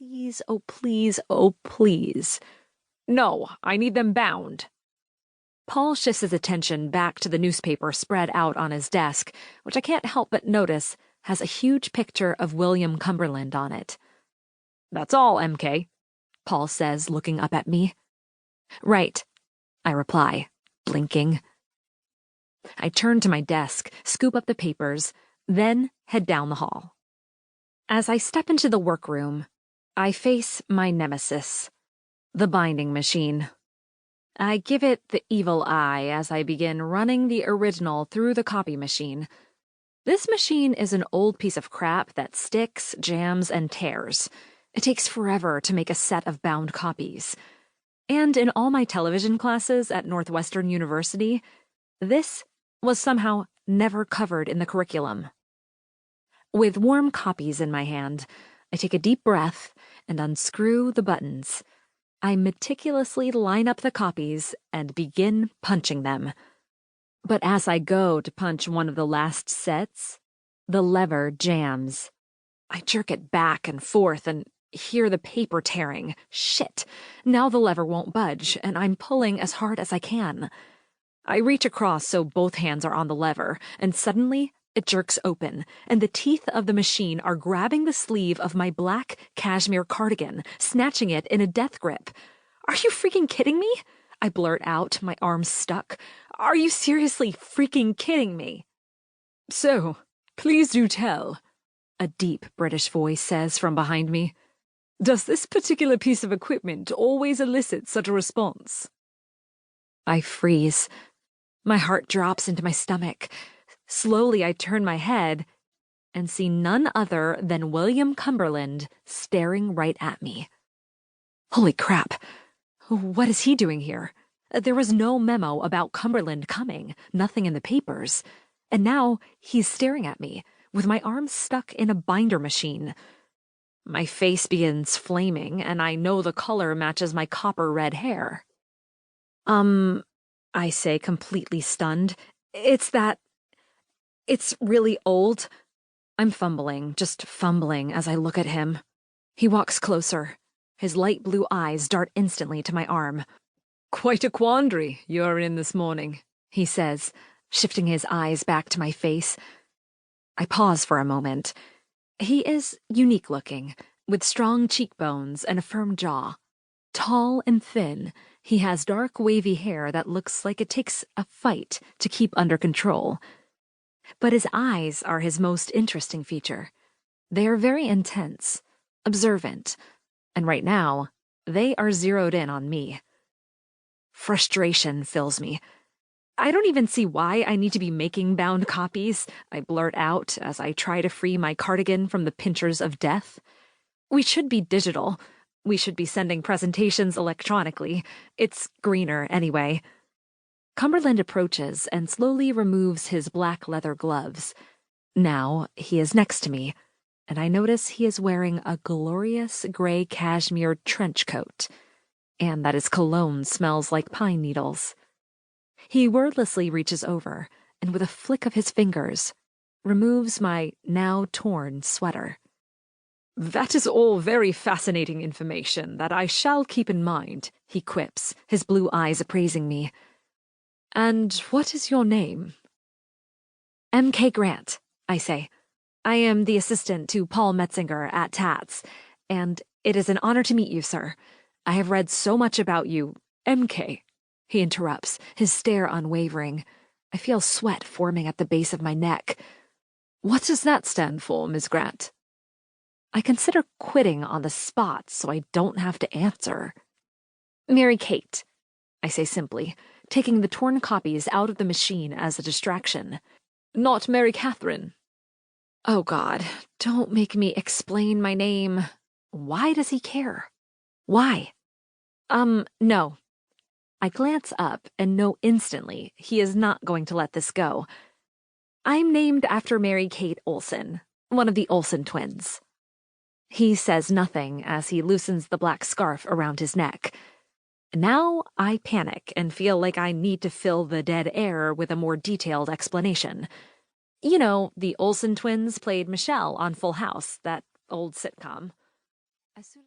Please, oh please, oh please. No, I need them bound. Paul shifts his attention back to the newspaper spread out on his desk, which I can't help but notice has a huge picture of William Cumberland on it. That's all, MK, Paul says, looking up at me. Right, I reply, blinking. I turn to my desk, scoop up the papers, then head down the hall. As I step into the workroom, I face my nemesis, the binding machine. I give it the evil eye as I begin running the original through the copy machine. This machine is an old piece of crap that sticks, jams, and tears. It takes forever to make a set of bound copies. And in all my television classes at Northwestern University, this was somehow never covered in the curriculum. With warm copies in my hand, I take a deep breath and unscrew the buttons. I meticulously line up the copies and begin punching them. But as I go to punch one of the last sets, the lever jams. I jerk it back and forth and hear the paper tearing. Shit! Now the lever won't budge, and I'm pulling as hard as I can. I reach across so both hands are on the lever, and suddenly it jerks open, and the teeth of the machine are grabbing the sleeve of my black cashmere cardigan, snatching it in a death grip. Are you freaking kidding me? I blurt out, my arms stuck. Are you seriously freaking kidding me? So, please do tell, a deep British voice says from behind me. Does this particular piece of equipment always elicit such a response? I freeze. My heart drops into my stomach. Slowly I turn my head and see none other than William Cumberland staring right at me. Holy crap! What is he doing here? There was no memo about Cumberland coming, nothing in the papers. And now he's staring at me, with my arms stuck in a binder machine. My face begins flaming, and I know the color matches my copper-red hair. I say, completely stunned. It's really old. I'm fumbling, just fumbling as I look at him. He walks closer. His light blue eyes dart instantly to my arm. Quite a quandary you're in this morning, he says, shifting his eyes back to my face. I pause for a moment. He is unique-looking, with strong cheekbones and a firm jaw. Tall and thin, he has dark, wavy hair that looks like it takes a fight to keep under control. But his eyes are his most interesting feature. They are very intense, observant, and right now, they are zeroed in on me. Frustration fills me. I don't even see why I need to be making bound copies, I blurt out as I try to free my cardigan from the pinchers of death. We should be digital. We should be sending presentations electronically. It's greener anyway. Cumberland approaches and slowly removes his black leather gloves. Now he is next to me, and I notice he is wearing a glorious gray cashmere trench coat, and that his cologne smells like pine needles. He wordlessly reaches over, and with a flick of his fingers, removes my now torn sweater. That is all very fascinating information that I shall keep in mind, he quips, his blue eyes appraising me. And what is your name? M.K. Grant, I say. I am the assistant to Paul Metzinger at Tats, and it is an honor to meet you, sir. I have read so much about you. M.K., he interrupts, his stare unwavering. I feel sweat forming at the base of my neck. What does that stand for, Miss Grant? I consider quitting on the spot so I don't have to answer. Mary Kate, I say simply, taking the torn copies out of the machine as a distraction. Not Mary Catherine. Oh God, don't make me explain my name. Why does he care? Why? No. I glance up and know instantly he is not going to let this go. I'm named after Mary Kate Olsen, one of the Olsen twins. He says nothing as he loosens the black scarf around his neck. Now I panic and feel like I need to fill the dead air with a more detailed explanation. You know, the Olsen twins played Michelle on Full House, that old sitcom. As soon